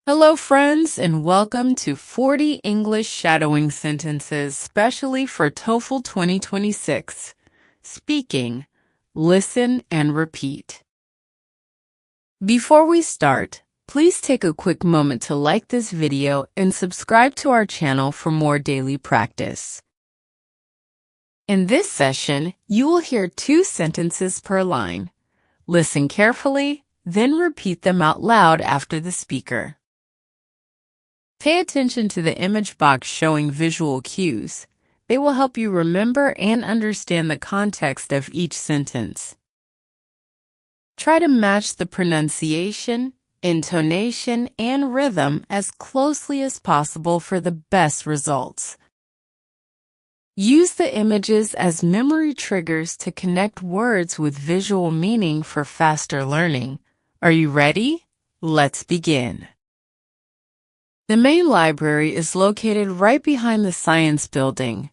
Hello, friends, and welcome to 40 English Shadowing Sentences, specially for TOEFL 2026. Speaking, listen, and repeat. Before we start, please take a quick moment to like this video and subscribe to our channel for more daily practice. In this session, you will hear 2 sentences per line. Listen carefully, then repeat them out loud after the speaker. Pay attention to the image box showing visual cues. They will help you remember and understand the context of each sentence. Try to match the pronunciation, intonation, and rhythm as closely as possible for the best results. Use the images as memory triggers to connect words with visual meaning for faster learning. Are you ready? Let's begin. The main library is located right behind the science building.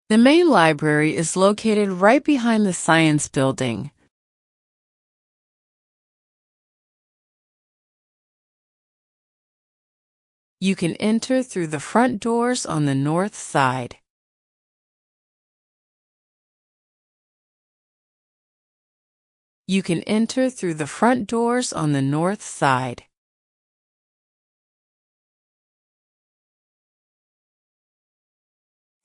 The main library is located right behind the science building. You can enter through the front doors on the north side. You can enter through the front doors on the north side.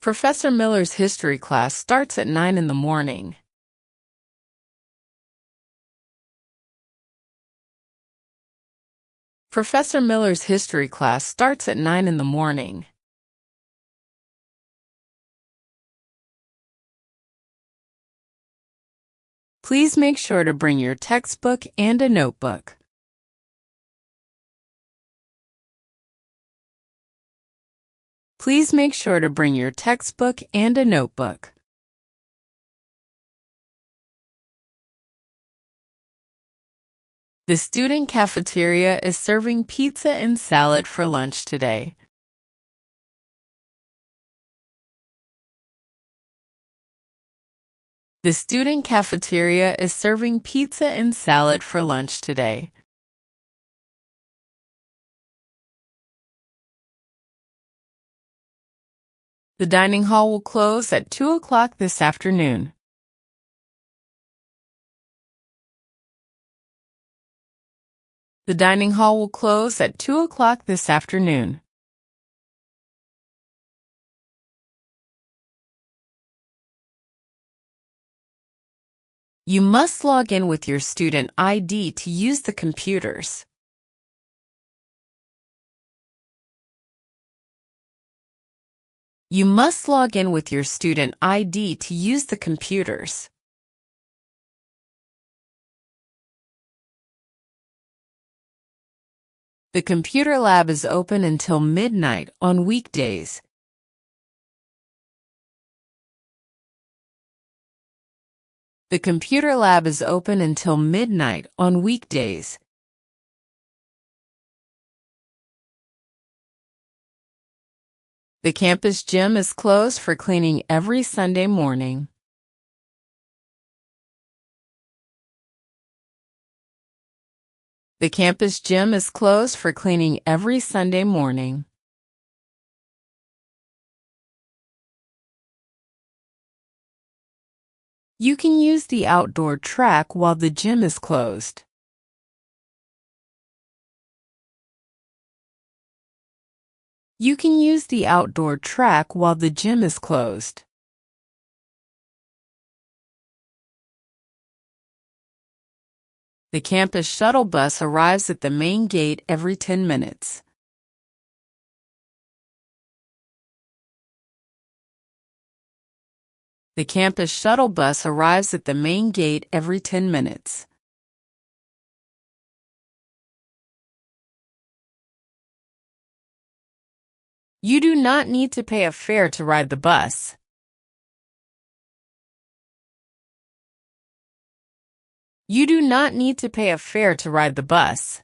Professor Miller's history class starts at 9 in the morning. Professor Miller's history class starts at 9 in the morning. Please make sure to bring your textbook and a notebook. Please make sure to bring your textbook and a notebook. The student cafeteria is serving pizza and salad for lunch today. The student cafeteria is serving pizza and salad for lunch today. The dining hall will close at 2 o'clock this afternoon. The dining hall will close at 2 o'clock this afternoon. You must log in with your student ID to use the computers. You must log in with your student ID to use the computers. The computer lab is open until midnight on weekdays. The computer lab is open until midnight on weekdays. The campus gym is closed for cleaning every Sunday morning. The campus gym is closed for cleaning every Sunday morning. You can use the outdoor track while the gym is closed. You can use the outdoor track while the gym is closed. The campus shuttle bus arrives at the main gate every 10 minutes. The campus shuttle bus arrives at the main gate every 10 minutes. You do not need to pay a fare to ride the bus. You do not need to pay a fare to ride the bus.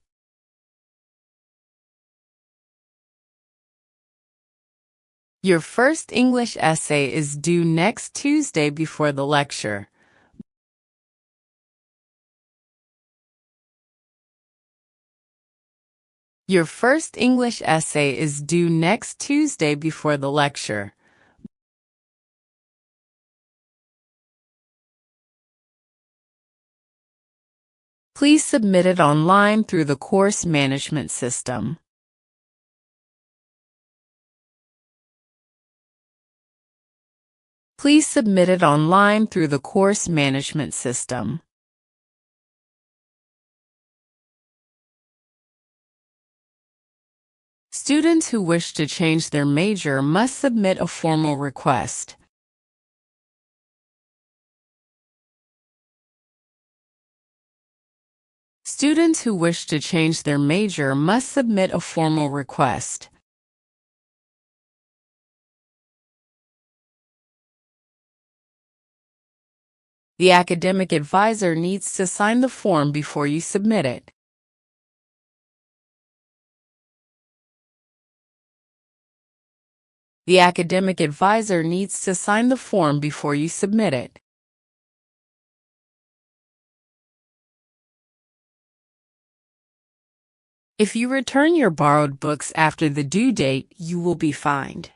Your first English essay is due next Tuesday before the lecture. Your first English essay is due next Tuesday before the lecture. Please submit it online through the course management system. Please submit it online through the course management system. Students who wish to change their major must submit a formal request. Students who wish to change their major must submit a formal request. The academic advisor needs to sign the form before you submit it. The academic advisor needs to sign the form before you submit it. If you return your borrowed books after the due date, you will be fined.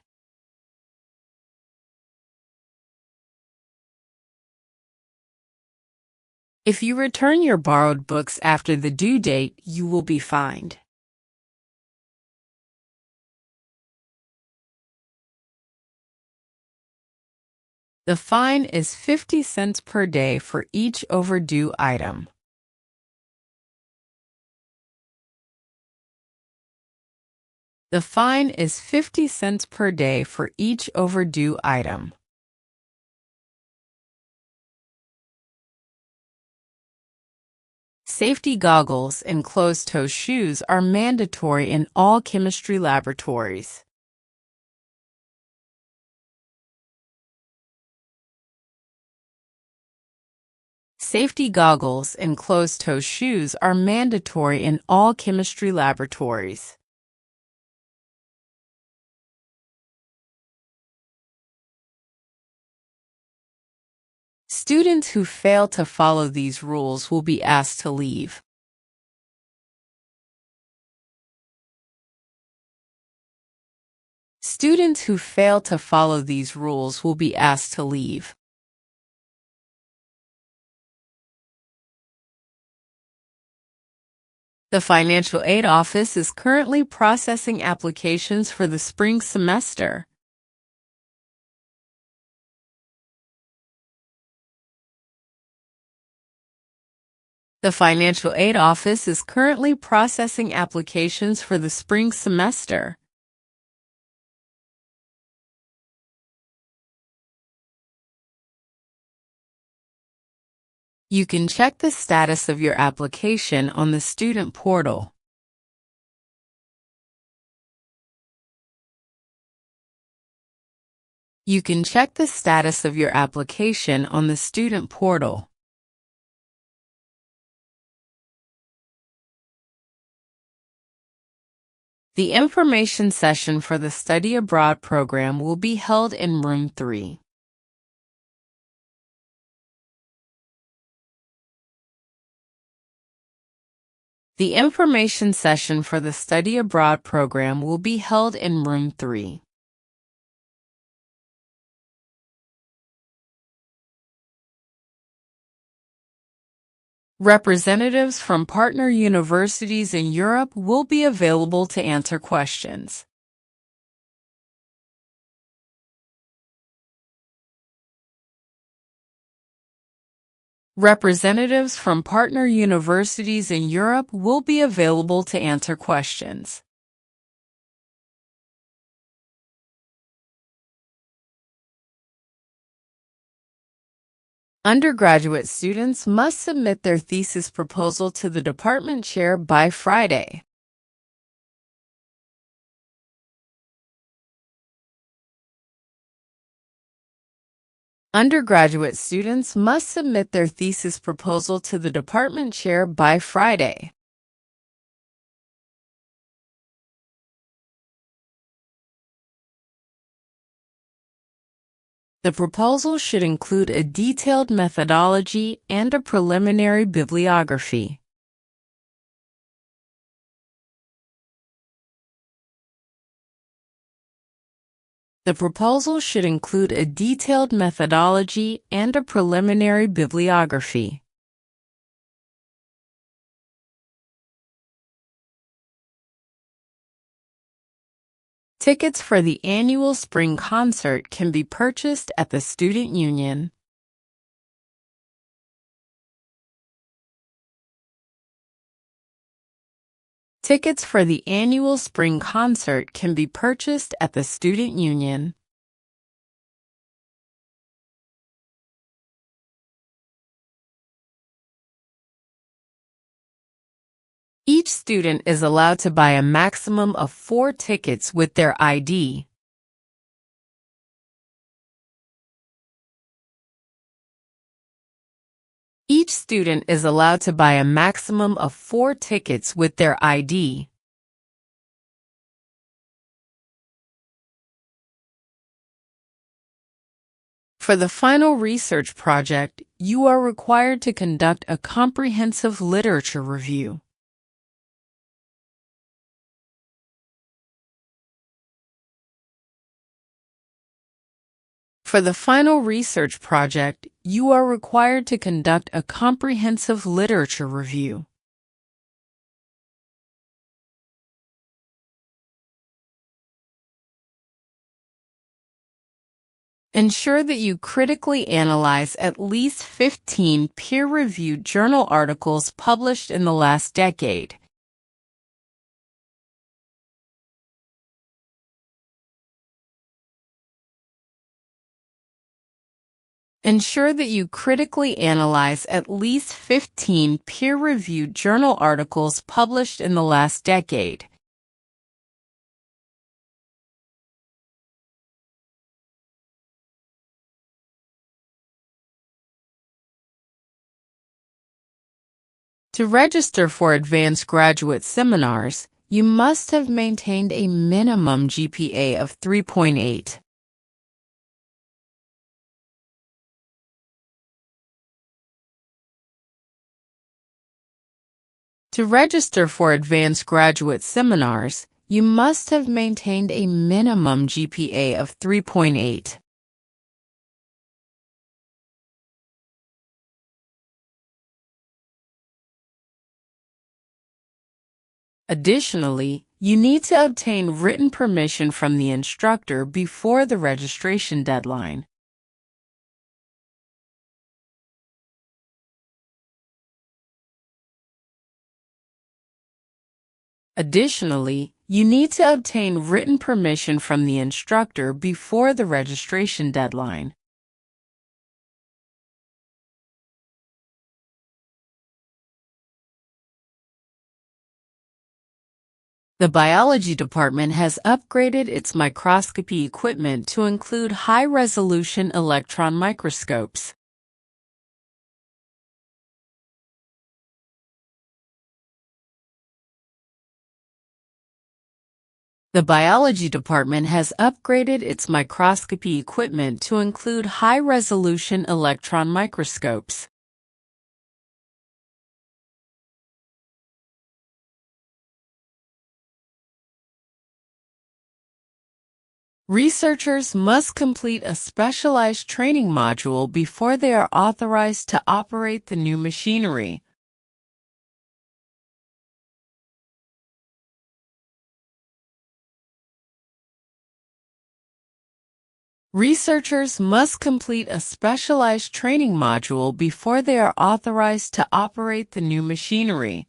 If you return your borrowed books after the due date, you will be fined. The fine is 50 cents per day for each overdue item. The fine is 50 cents per day for each overdue item. Safety goggles and closed-toe shoes are mandatory in all chemistry laboratories. Safety goggles and closed-toe shoes are mandatory in all chemistry laboratories. Students who fail to follow these rules will be asked to leave. Students who fail to follow these rules will be asked to leave. The financial aid office is currently processing applications for the spring semester. The financial aid office is currently processing applications for the spring semester. You can check the status of your application on the student portal. You can check the status of your application on the student portal. The information session for the Study Abroad program will be held in Room 3. The information session for the Study Abroad program will be held in Room 3. Representatives from partner universities in Europe will be available to answer questions. Representatives from partner universities in Europe will be available to answer questions. Undergraduate students must submit their thesis proposal to the department chair by Friday. Undergraduate students must submit their thesis proposal to the department chair by Friday. The proposal should include a detailed methodology and a preliminary bibliography. The proposal should include a detailed methodology and a preliminary bibliography. Tickets for the annual spring concert can be purchased at the Student Union. Tickets for the annual spring concert can be purchased at the Student Union. Each student is allowed to buy a maximum of 4 tickets with their ID. Each student is allowed to buy a maximum of 4 tickets with their ID. For the final research project, you are required to conduct a comprehensive literature review. For the final research project, you are required to conduct a comprehensive literature review. Ensure that you critically analyze at least 15 peer-reviewed journal articles published in the last decade. Ensure that you critically analyze at least 15 peer-reviewed journal articles published in the last decade. To register for advanced graduate seminars, you must have maintained a minimum GPA of 3.8. To register for advanced graduate seminars, you must have maintained a minimum GPA of 3.8. Additionally, you need to obtain written permission from the instructor before the registration deadline. Additionally, you need to obtain written permission from the instructor before the registration deadline. The biology department has upgraded its microscopy equipment to include high-resolution electron microscopes. The biology department has upgraded its microscopy equipment to include high-resolution electron microscopes. Researchers must complete a specialized training module before they are authorized to operate the new machinery. Researchers must complete a specialized training module before they are authorized to operate the new machinery.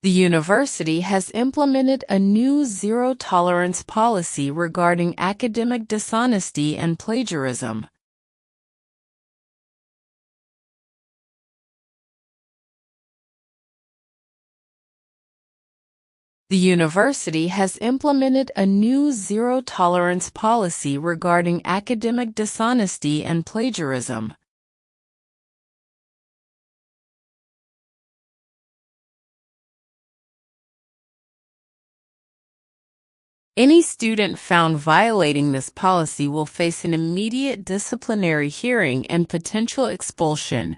The university has implemented a new zero-tolerance policy regarding academic dishonesty and plagiarism. The university has implemented a new zero-tolerance policy regarding academic dishonesty and plagiarism. Any student found violating this policy will face an immediate disciplinary hearing and potential expulsion.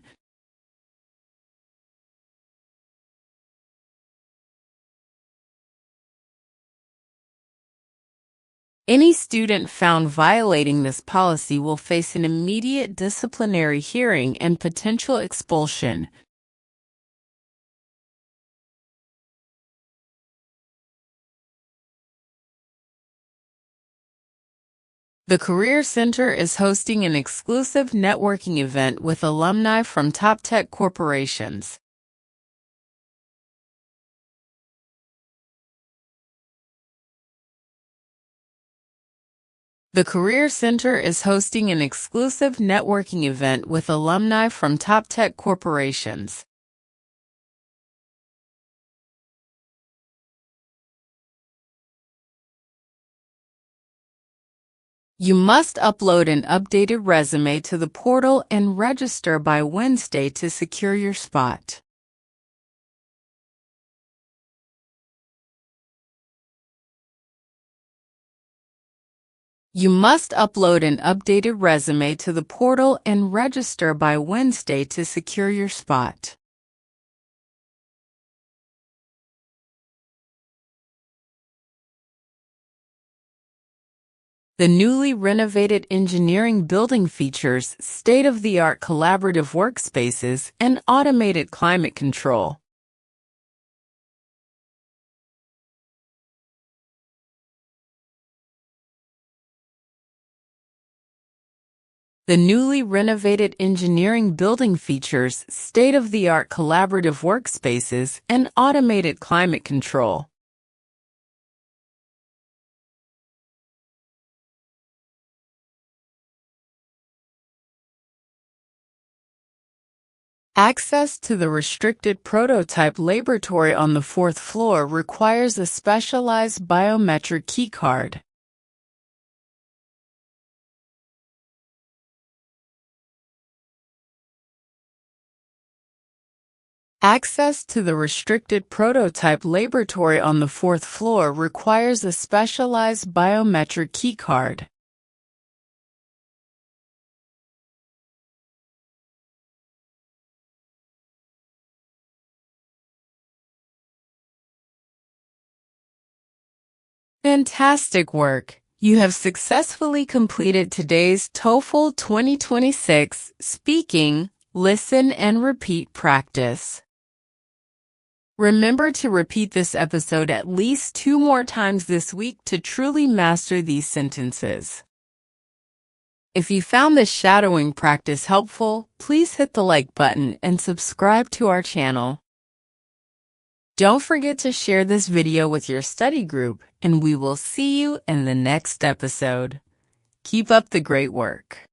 Any student found violating this policy will face an immediate disciplinary hearing and potential expulsion. The Career Center is hosting an exclusive networking event with alumni from top tech corporations. The Career Center is hosting an exclusive networking event with alumni from top tech corporations. You must upload an updated resume to the portal and register by Wednesday to secure your spot. You must upload an updated resume to the portal and register by Wednesday to secure your spot. The newly renovated engineering building features state-of-the-art collaborative workspaces and automated climate control. The newly renovated engineering building features state-of-the-art collaborative workspaces and automated climate control. Access to the restricted prototype laboratory on the fourth floor requires a specialized biometric keycard. Access to the restricted prototype laboratory on the fourth floor requires a specialized biometric keycard. Fantastic work! You have successfully completed today's TOEFL 2026 speaking, listen, and repeat practice. Remember to repeat this episode at least 2 more times this week to truly master these sentences. If you found this shadowing practice helpful, please hit the like button and subscribe to our channel. Don't forget to share this video with your study group, and we will see you in the next episode. Keep up the great work.